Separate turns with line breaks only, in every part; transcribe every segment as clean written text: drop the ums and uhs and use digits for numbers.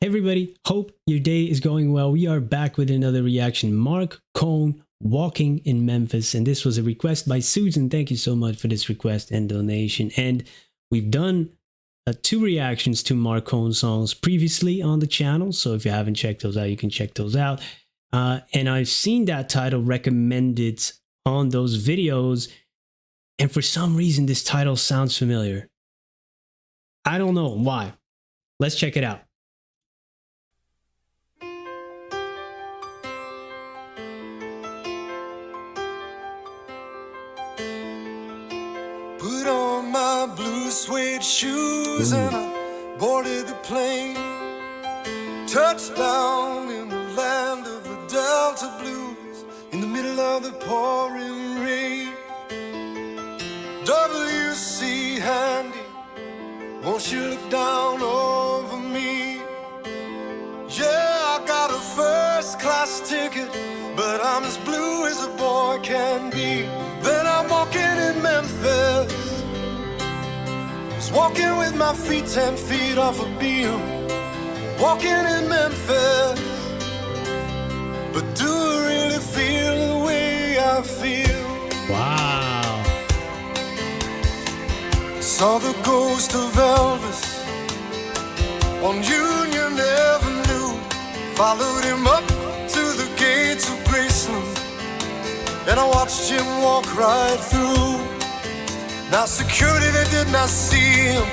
Hey everybody, hope your day is going well. We are back with another reaction. Marc Cohn, Walking in Memphis. And this was a request by Susan. Thank you so much for this request and donation. And we've done two reactions to Marc Cohn songs previously on the channel. So if you haven't checked those out, you can check those out. And I've seen that title recommended on those videos. And for some reason, this title sounds familiar. I don't know why. Let's check it out.
Put on my blue suede shoes and I boarded the plane. Touchdown in the land of the Delta Blues, in the middle of the pouring rain. W.C. Handy, won't you look down over me? Yeah, I got a first class ticket, but I'm as blue as a boy can be. Then I'm walking in Memphis, just walking with my feet 10 feet off a beam. Walking in Memphis, but do I really feel the way I feel?
Wow.
Saw the ghost of Elvis on Union Avenue, followed him up to the gates of Graceland, and I watched him walk right through. Now security, they did not see him,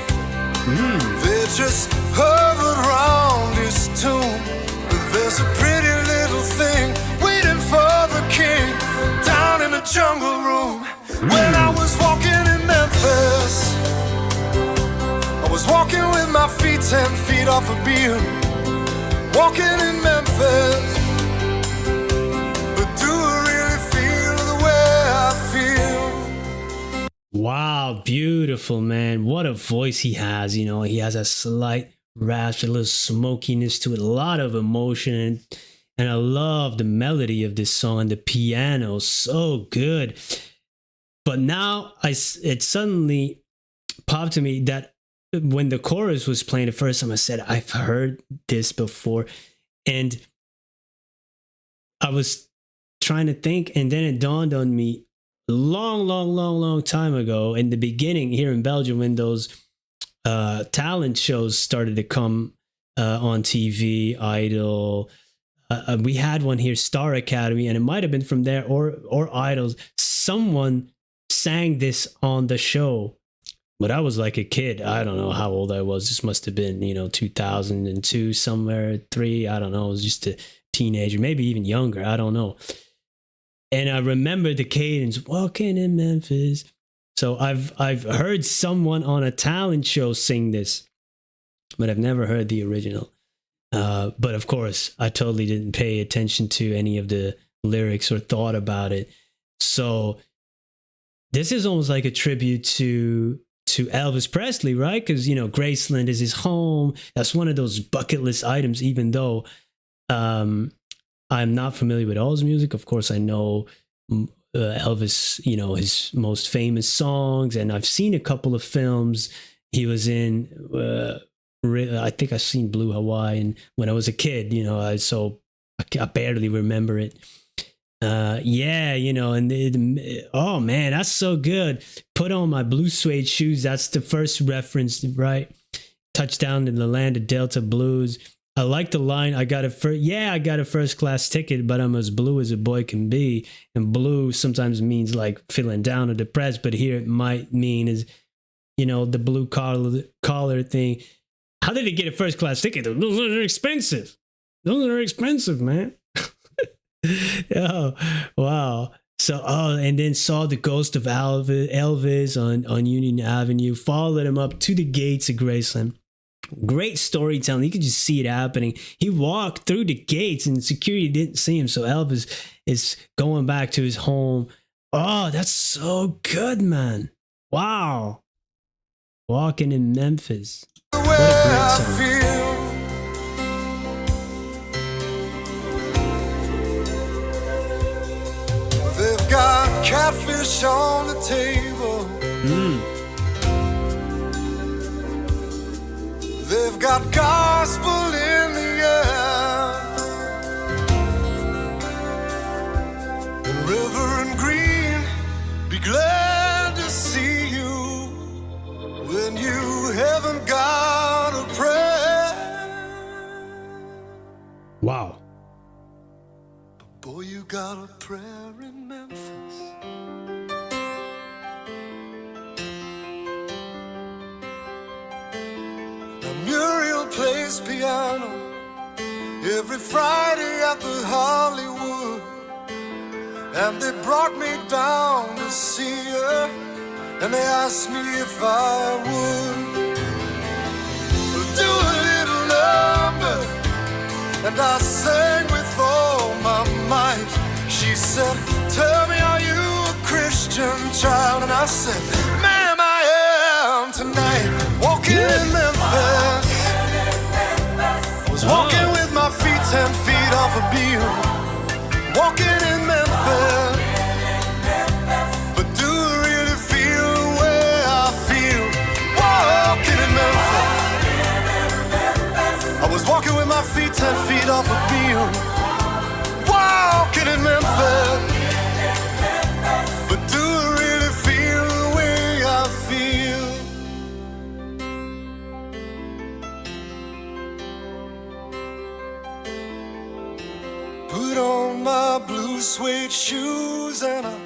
they just hovered around his tomb. But there's a pretty little thing waiting for the king down in the jungle room. When I was walking in Memphis, I was walking with my feet 10 feet off a beam. Walking in Memphis, but do I really feel the way I feel?
Wow, beautiful, man. What a voice he has. You know, he has a slight rasp, a little smokiness to it, a lot of emotion. And I love the melody of this song. The piano, so good. But now it suddenly popped to me that when the chorus was playing the first time, I said, I've heard this before. And I was trying to think, and then it dawned on me long time ago in the beginning here in Belgium, when those talent shows started to come on TV, Idol. We had one here, Star Academy, and it might have been from there or Idols. Someone sang this on the show. But I was like a kid. I don't know how old I was. This must have been, 2002, somewhere, 3. I don't know. I was just a teenager, maybe even younger. I don't know. And I remember the cadence, walking in Memphis. So I've heard someone on a talent show sing this, but I've never heard the original. But of course, I totally didn't pay attention to any of the lyrics or thought about it. So this is almost like a tribute to Elvis Presley, right? Because, Graceland is his home. That's one of those bucket list items, even though I'm not familiar with all his music. Of course, I know Elvis, his most famous songs, and I've seen a couple of films he was in. I think I've seen Blue Hawaii, and when I was a kid, I barely remember it. Oh man, that's so good. Put on my blue suede shoes. That's the first reference, right? Touchdown in the land of Delta Blues. I like the line. I got a first class ticket, but I'm as blue as a boy can be. And blue sometimes means like feeling down or depressed, but here it might mean is, the blue collar thing. How did they get a first class ticket? Those are expensive. Those are expensive, man. Oh, wow. So, and then saw the ghost of Elvis on Union Avenue, followed him up to the gates of Graceland. Great storytelling. You could just see it happening. He walked through the gates and security didn't see him. So Elvis is going back to his home. Oh, that's so good, man. Wow. Walking in Memphis. What a great song.
Got catfish on the table. They've got gospel in the
Wow.
Boy, you got a prayer in Memphis. Now Muriel plays piano every Friday at the Hollywood, and they brought me down to see her, and they asked me if I would do a little number, and I sang with all my might. She said, tell me, are you a Christian child? And I said, ma'am, I am tonight. Walking in Memphis. Was walking with my feet 10 feet off a beam. Walking in Memphis. But do I really feel the way I feel? Walking in Memphis. I was walking with my feet 10 feet off a beam. Walking in Memphis. But do I really feel the way I feel? Put on my blue suede shoes and I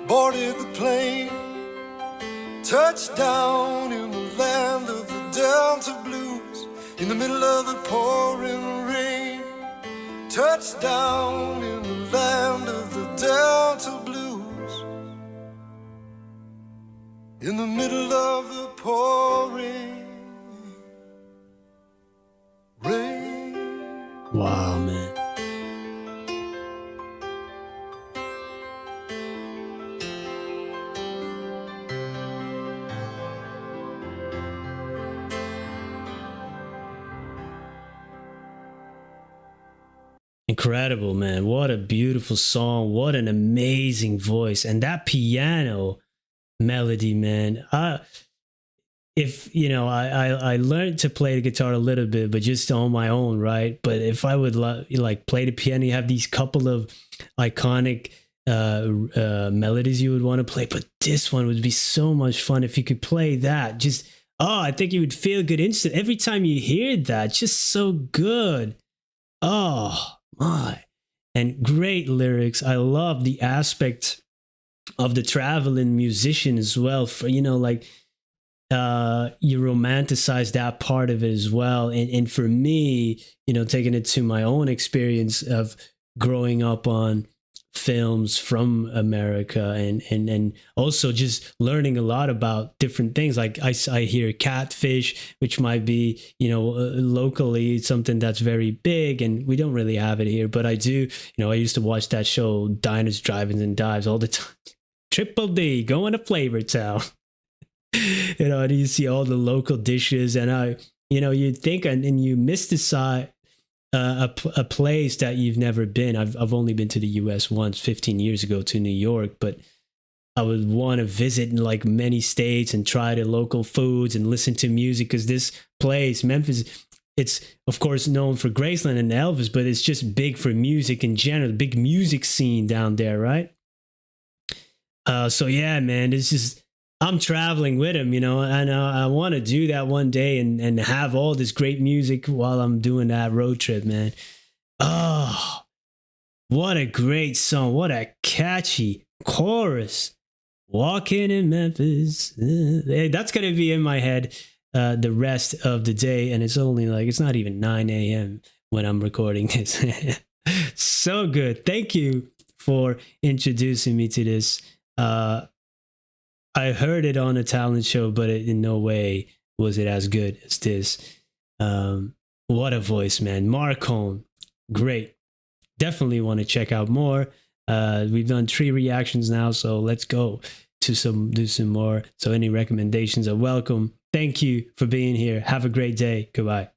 boarded the plane. Touched down in the land of the Delta Blues, in the middle of the pouring rain. Touched down in the land of the Delta Blues, in the middle of the pouring rain.
Wow, man. Incredible, man. What a beautiful song. What an amazing voice. And that piano melody, man. If, you know, I learned to play the guitar a little bit, but just on my own, right? But if I would like play the piano, you have these couple of iconic melodies you would want to play. But this one would be so much fun if you could play that. Just, I think you would feel good instant. Every time you hear that, just so good. Oh, my. And great lyrics. I love the aspect of the traveling musician as well. For, you know, like you romanticize that part of it as well. And for me, you know, taking it to my own experience of growing up on films from America and also just learning a lot about different things. Like I hear catfish, which might be, you know, locally something that's very big and we don't really have it here, but I do, you know, I used to watch that show Diners, Drive-Ins and Dives all the time. Triple D, going to Flavor Town. You know, and you see all the local dishes and you know, you think and you mystify a place that you've never been. I've only been to the US once 15 years ago to New York, but I would want to visit in like many states and try the local foods and listen to music, because this place, Memphis, it's of course known for Graceland and Elvis, but it's just big for music in general, big music scene down there, right? So yeah, man, it's just, I'm traveling with him, you know, and I want to do that one day and have all this great music while I'm doing that road trip, man. Oh, what a great song. What a catchy chorus. Walking in Memphis. That's going to be in my head the rest of the day. And it's only like, it's not even 9 a.m. when I'm recording this. So good. Thank you for introducing me to this. I heard it on a talent show, but in no way was it as good as this. What a voice, man. Marc Cohn, great. Definitely want to check out more. We've done 3 reactions now, so let's go to do some more. So any recommendations are welcome. Thank you for being here. Have a great day. Goodbye.